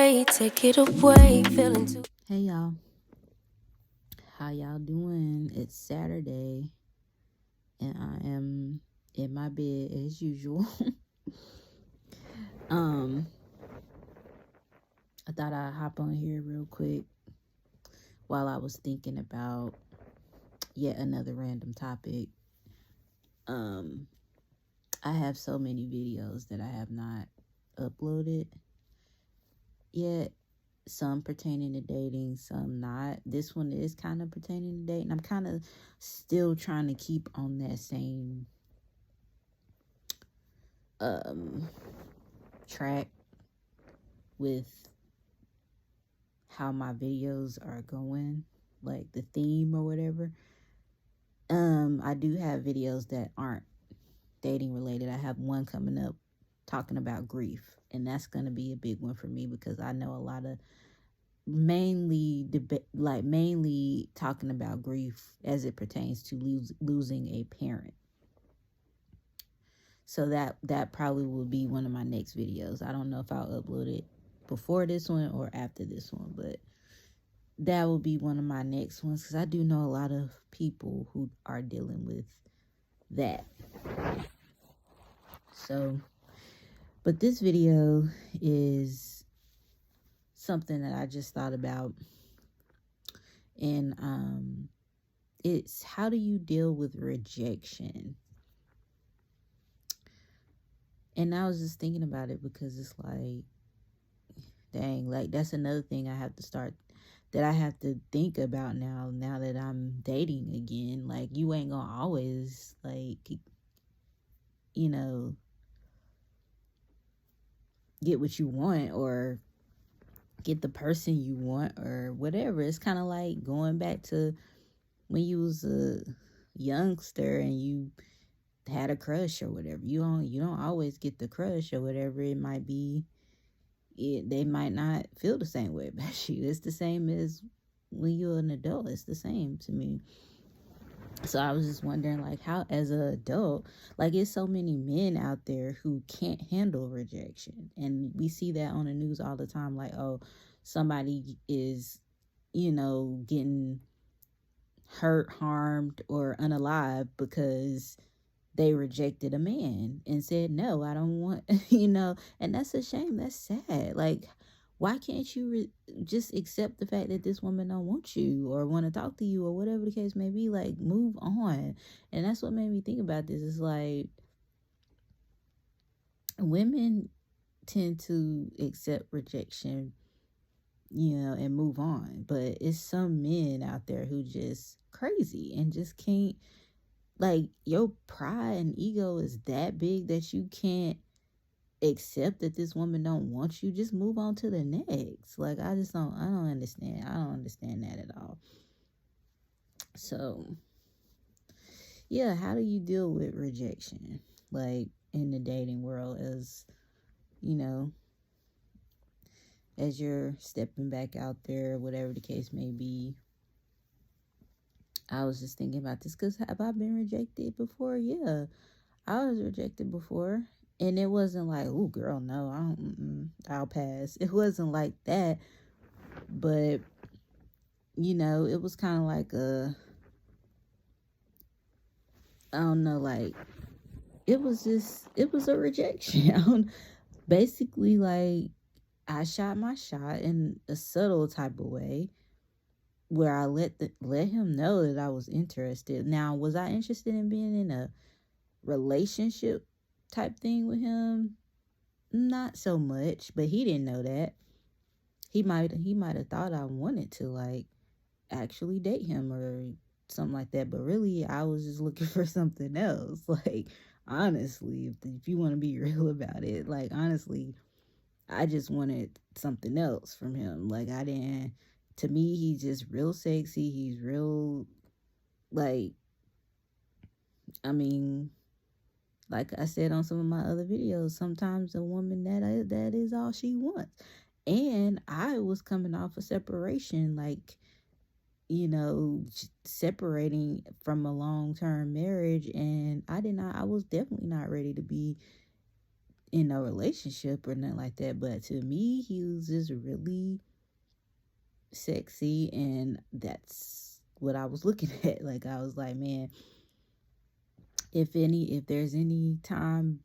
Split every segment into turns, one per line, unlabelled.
away, take it away, feeling too.
Hey y'all, how y'all doing? It's Saturday and I am in my bed as usual. um I thought I'd hop on here real quick while I was thinking about yet another random topic. I have so many videos that I have not uploaded yet. Some pertaining to dating, some not. This one is kind of pertaining to dating. I'm kind of still trying to keep on that same track with how my videos are going, like the theme or whatever. I do have videos that aren't dating related. I have one coming up talking about grief, and that's going to be a big one for me because I know a lot of mainly talking about grief as it pertains to losing a parent. So that probably will be one of my next videos. I don't know if I'll upload it before this one or after this one, but that will be one of my next ones because I do know a lot of people who are dealing with that. So, but this video is something that I just thought about, and it's how do you deal with rejection? And I was just thinking about it because it's like, dang, like that's another thing I have to think about now that I'm dating again. Like, you ain't gonna always, like, you know, get what you want or get the person you want or whatever. It's kind of like going back to when you was a youngster and you had a crush or whatever. You don't always get the crush or whatever it might be. They might not feel the same way about you. It's the same as when you're an adult. It's the same to me. So I was just wondering, like, how as an adult, like, it's so many men out there who can't handle rejection, and we see that on the news all the time. Like, oh, somebody is, getting hurt, harmed, or unalive because they rejected a man and said, no, I don't want, and that's a shame. That's sad. Like, why can't you just accept the fact that this woman don't want you or want to talk to you or whatever the case may be? Like, move on. And that's what made me think about this. It's like, women tend to accept rejection, and move on. But it's some men out there who just crazy and just can't, like, your pride and ego is that big that you can't accept that this woman don't want you. Just move on to the next. Like, I don't understand that at all. So yeah, how do you deal with rejection, like, in the dating world, as as you're stepping back out there, whatever the case may be? I was just thinking about this because have I been rejected before? Yeah, I was rejected before, and it wasn't like, oh girl, no, I'll pass. It wasn't like that, but it was kind of like I don't know, like, it was a rejection. Basically, like, I shot my shot in a subtle type of way where I let him know that I was interested. Now, was I interested in being in a relationship type thing with him? Not so much, but he didn't know that. He might have thought I wanted to, like, actually date him or something like that, but really I was just looking for something else. Like, honestly, if you want to be real about it, like, honestly, I just wanted something else from him. Like, to me, he's just real sexy. He's real, like, I mean, like I said on some of my other videos, sometimes a woman that is all she wants. And I was coming off a separation, like, separating from a long-term marriage, and I was definitely not ready to be in no relationship or nothing like that, but to me, he was just really sexy, and that's what I was looking at. Like, I was like, man, if there's any time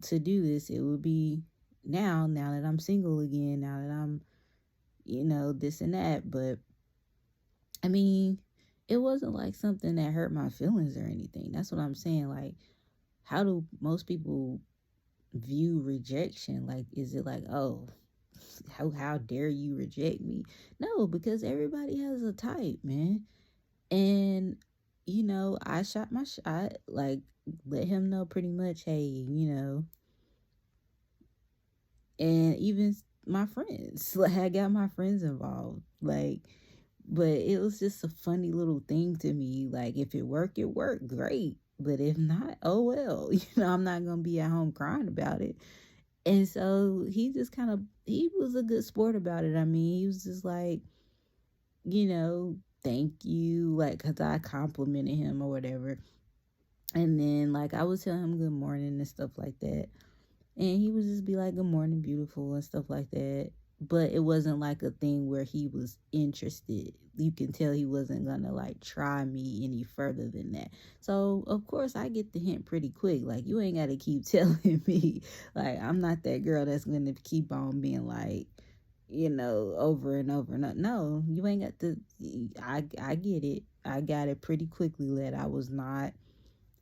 to do this, it would be now that I'm single again, now that I'm, this and that. But I mean, it wasn't like something that hurt my feelings or anything. That's what I'm saying. Like, how do most people view rejection? Like, is it like, oh, how dare you reject me? No, because everybody has a type, man. And I shot my shot, like, let him know pretty much, hey, and even my friends, like, I got my friends involved, like, but it was just a funny little thing to me. Like, if it worked, great, but if not, oh well. I'm not gonna be at home crying about it. And so he was a good sport about it. I mean, he was just like, thank you, like, because I complimented him or whatever. And then, like, I would tell him good morning and stuff like that. And he would just be like, good morning, beautiful, and stuff like that. But it wasn't like a thing where he was interested. You can tell he wasn't gonna like try me any further than that. So of course I get the hint pretty quick. Like, you ain't gotta keep telling me. Like, I'm not that girl that's gonna keep on being like, over and over and over. No, you ain't got to. I get it. I got it pretty quickly that I was not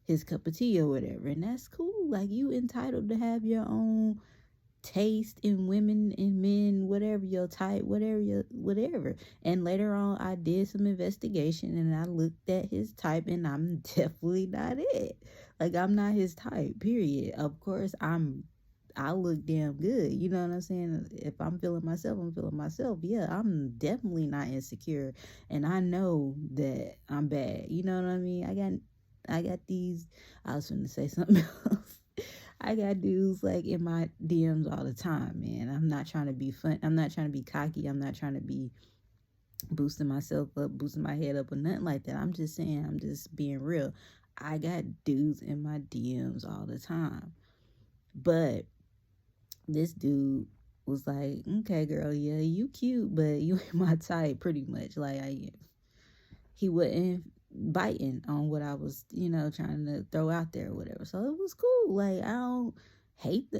his cup of tea or whatever, and that's cool. Like, you entitled to have your own taste in women and men, whatever your type, whatever. And later on, I did some investigation and I looked at his type, and I'm definitely not it. Like, I'm not his type, period. Of course, I look damn good, you know what I'm saying? If I'm feeling myself, I'm feeling myself. Yeah, I'm definitely not insecure, and I know that I'm bad, you know what I mean? I got these, I was going to say something else. I got dudes like in my DMs all the time, man. I'm not trying to be fun. I'm not trying to be cocky. I'm not trying to be boosting myself up, boosting my head up, or nothing like that. I'm just saying, I'm just being real. I got dudes in my DMs all the time. But this dude was like, okay, girl, yeah, you cute, but you ain't my type, pretty much. Like, he wouldn't biting on what I was, trying to throw out there or whatever. So it was cool. Like, I don't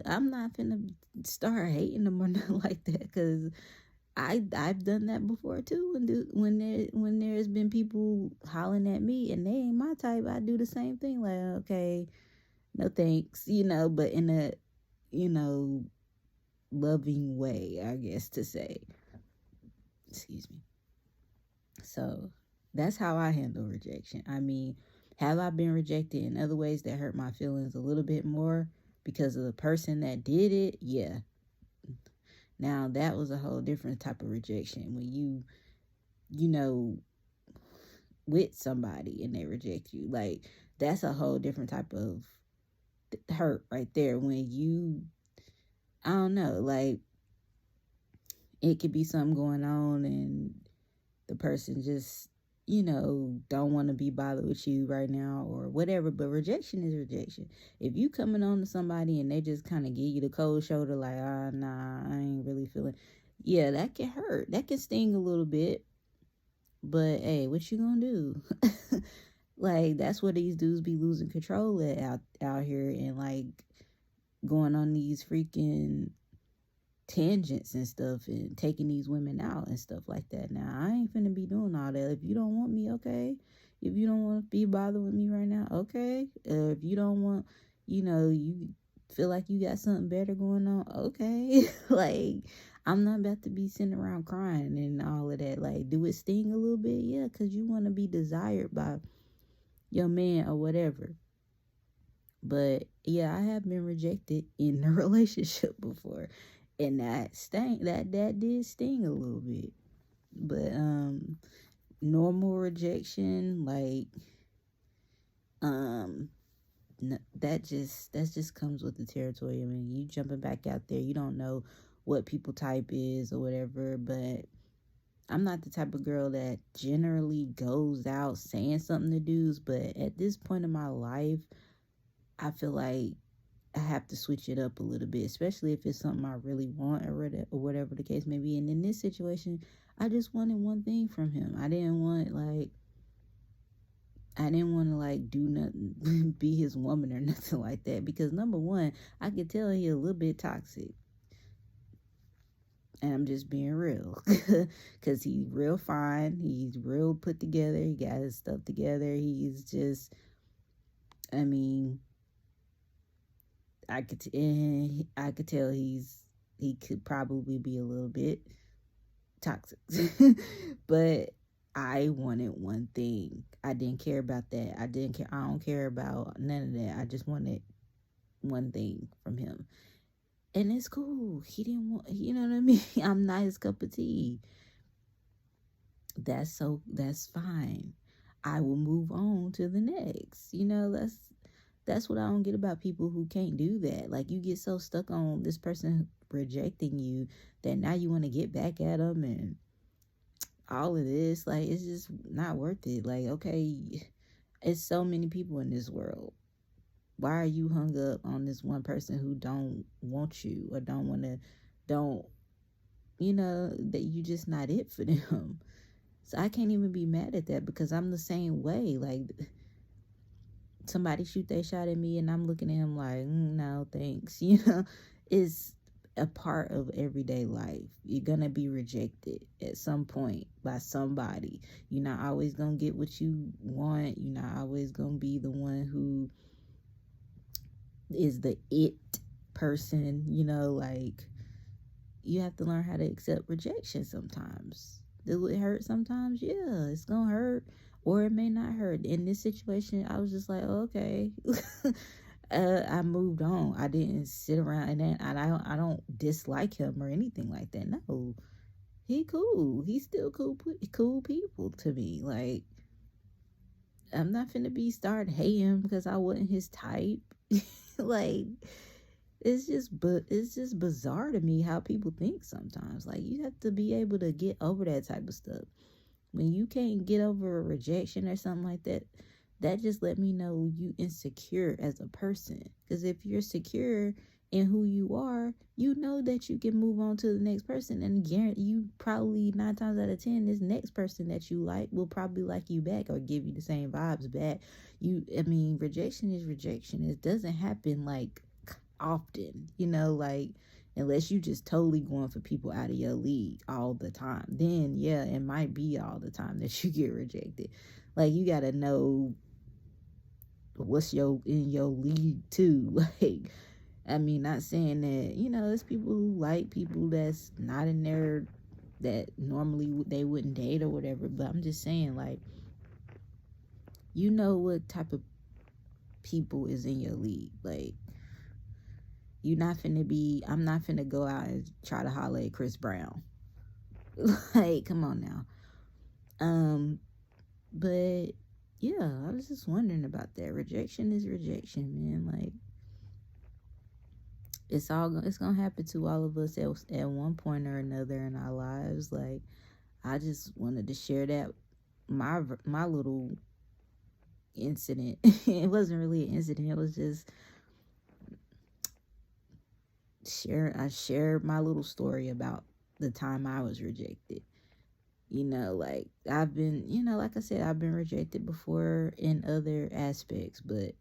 I'm not finna start hating them or nothing like that, because I've done that before too. When there's been people hollering at me and they ain't my type, I do the same thing. Like, okay, no thanks, but in a, loving way, I guess to say. Excuse me. So that's how I handle rejection. I mean, have I been rejected in other ways that hurt my feelings a little bit more because of the person that did it? Yeah. Now, that was a whole different type of rejection. When with somebody and they reject you. Like, that's a whole different type of hurt right there. When I don't know, like, it could be something going on and the person just, don't want to be bothered with you right now or whatever. But rejection is rejection. If you coming on to somebody and they just kind of give you the cold shoulder, like, nah, I ain't really feeling, yeah, that can hurt. That can sting a little bit. But hey, what you gonna do? Like, that's where these dudes be losing control out here, and like going on these freaking tangents and stuff and taking these women out and stuff like that. Now, I ain't finna be doing all that. If you don't want me, okay. If you don't want to be bothered with me right now, okay. If you don't want, you feel like you got something better going on, okay. Like, I'm not about to be sitting around crying and all of that. Like, do it sting a little bit? Yeah, because you want to be desired by your man or whatever. But yeah, I have been rejected in a relationship before, and that did sting a little bit. But normal rejection, like, that just comes with the territory. I mean, you jumping back out there, you don't know what people type is or whatever. But I'm not the type of girl that generally goes out saying something to dudes. But at this point in my life, I feel like I have to switch it up a little bit, especially if it's something I really want or whatever the case may be. And in this situation, I just wanted one thing from him. I didn't want to like do nothing, be his woman or nothing like that. Because number one, I could tell he a little bit toxic. And I'm just being real. Because he's real fine. He's real put together. He got his stuff together. He's just, I mean, I could tell he could probably be a little bit toxic. But I wanted one thing. I didn't care about that. I don't care about none of that. I just wanted one thing from him. And it's cool. He didn't want, you know what I mean? I'm not his cup of tea. That's fine. I will move on to the next. That's what I don't get about people who can't do that. Like, you get so stuck on this person rejecting you that now you want to get back at them and all of this. Like, it's just not worth it. Like, okay, it's so many people in this world. Why are you hung up on this one person who don't want you or that you just not it for them? So I can't even be mad at that because I'm the same way. Like, somebody shoot their shot at me and I'm looking at him like, no, thanks. It's a part of everyday life. You're going to be rejected at some point by somebody. You're not always going to get what you want. You're not always going to be the one who is the it person, like, you have to learn how to accept rejection sometimes. Will it hurt sometimes? Yeah, it's gonna hurt, or it may not hurt. In this situation, I was just like, okay. I moved on. I didn't sit around and I don't dislike him or anything like that. No, he cool. He's still cool people to me. Like, I'm not finna start hating because I wasn't his type. Like, it's just bizarre to me how people think sometimes. Like, you have to be able to get over that type of stuff. When you can't get over a rejection or something like that, that just let me know you insecure as a person. Because if you're secure in who you are, you know that you can move on to the next person, and guarantee you probably 9 times out of 10, this next person that you like will probably like you back or give you the same vibes back. Rejection is rejection. It doesn't happen like often, like, unless you just totally going for people out of your league all the time. Then yeah, it might be all the time that you get rejected. Like, you gotta know what's in your league too. Like, not saying that, there's people who like people that's not in there that normally they wouldn't date or whatever, but I'm just saying, like, what type of people is in your league. Like, I'm not finna go out and try to holler at Chris Brown. Like, come on now. But yeah, I was just wondering about that. Rejection is rejection, man. Like, it's gonna happen to all of us at one point or another in our lives. Like, I just wanted to share that my little incident. It wasn't really an incident. It was just I shared my little story about the time I was rejected. Like, I've been, like I said, I've been rejected before in other aspects, but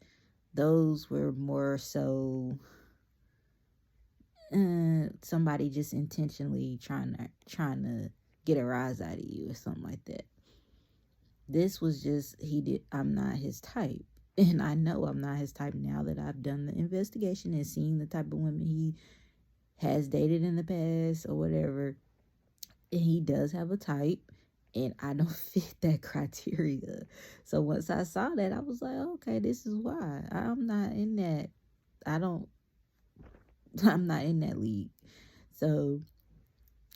those were more so somebody just intentionally trying to get a rise out of you or something like that. This was just, I'm not his type. And I know I'm not his type now that I've done the investigation and seen the type of women he has dated in the past or whatever. And he does have a type, and I don't fit that criteria. So once I saw that, I was like, okay, this is why. I'm not in that league. So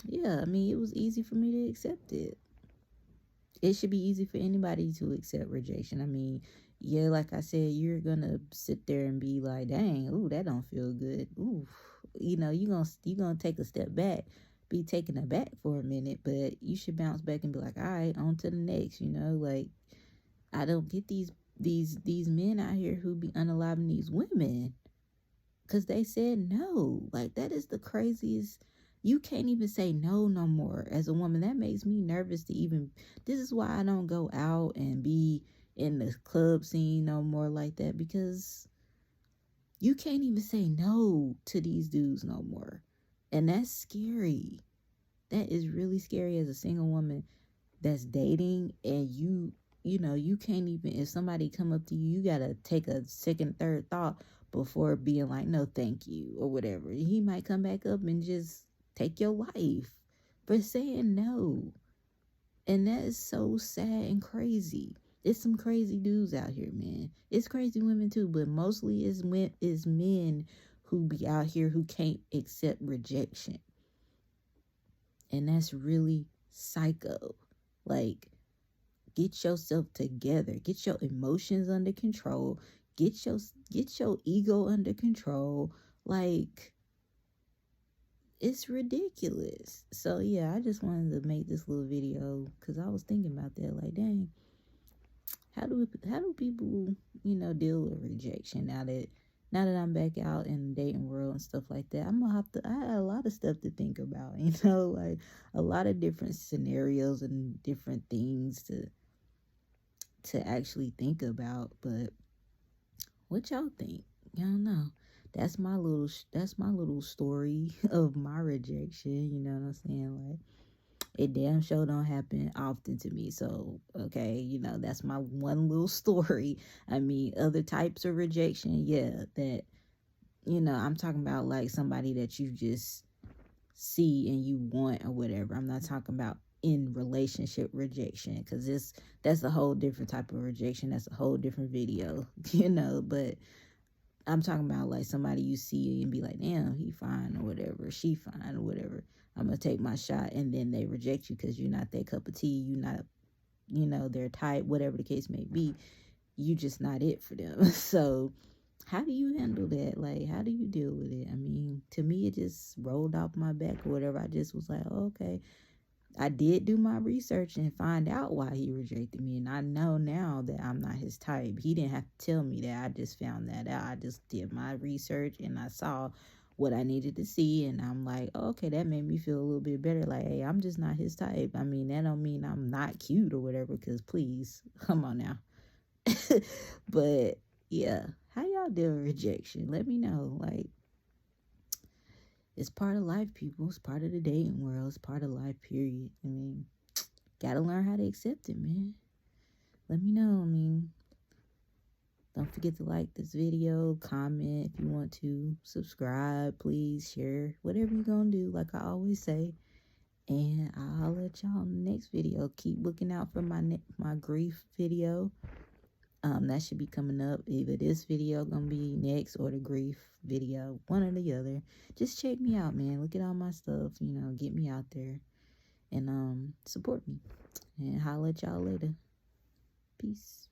yeah, it was easy for me to accept it. It should be easy for anybody to accept rejection. Yeah, like I said, you're gonna sit there and be like, dang, ooh, that don't feel good. Ooh, you're gonna take a step back, be taken aback for a minute, but you should bounce back and be like, all right, on to the next. Like, I don't get these men out here who be unaliving these women. because they said no. Like, that is the craziest. You can't even say no no more as a woman. That makes me nervous to even. This is why I don't go out and be in the club scene no more like that, because you can't even say no to these dudes no more. And that's scary. That is really scary as a single woman that's dating, and you can't even, if somebody come up to you, you gotta take a second, third thought before being like, no, thank you, or whatever. He might come back up and just take your life for saying no. And that is so sad and crazy. It's some crazy dudes out here, man. It's crazy women too, but mostly it's men who be out here who can't accept rejection. And that's really psycho. Like, get yourself together. Get your emotions under control. Get your ego under control. Like, it's ridiculous. So yeah, I just wanted to make this little video because I was thinking about that. Like, dang, how do people, deal with rejection now that I'm back out in the dating world and stuff like that? I had a lot of stuff to think about, like a lot of different scenarios and different things to actually think about. But what y'all think? Y'all know. That's my little story of my rejection. You know what I'm saying? Like, it damn sure don't happen often to me. So, okay, that's my one little story. I mean, other types of rejection, yeah, that, I'm talking about like somebody that you just see and you want or whatever. I'm not talking about in relationship rejection, because that's a whole different type of rejection. That's a whole different video, but I'm talking about like somebody you see and be like, damn, he fine or whatever, she fine or whatever. I'm going to take my shot, and then they reject you because you're not their cup of tea. You're not, their type, whatever the case may be. You just not it for them. So how do you handle that? Like, how do you deal with it? I mean, to me, it just rolled off my back or whatever. I just was like, oh, okay. I did do my research and find out why he rejected me. And I know now that I'm not his type. He didn't have to tell me that. I just found that out. I just did my research and I saw what I needed to see. And I'm like, oh, okay, that made me feel a little bit better. Like, hey, I'm just not his type. I mean, that don't mean I'm not cute or whatever, because please, come on now. But yeah, how y'all deal with rejection? Let me know. Like, it's part of life, people. It's part of the dating world. It's part of life, period. I mean, gotta learn how to accept it, man. Let me know. I mean, don't forget to like this video, comment if you want to, subscribe, please, share, whatever you're gonna do, like I always say. And I'll let y'all in the next video. Keep looking out for my grief video. That should be coming up. Either this video gonna be next or the grief video, one or the other. Just check me out, man. Look at all my stuff, get me out there and support me. And holla at y'all later. Peace.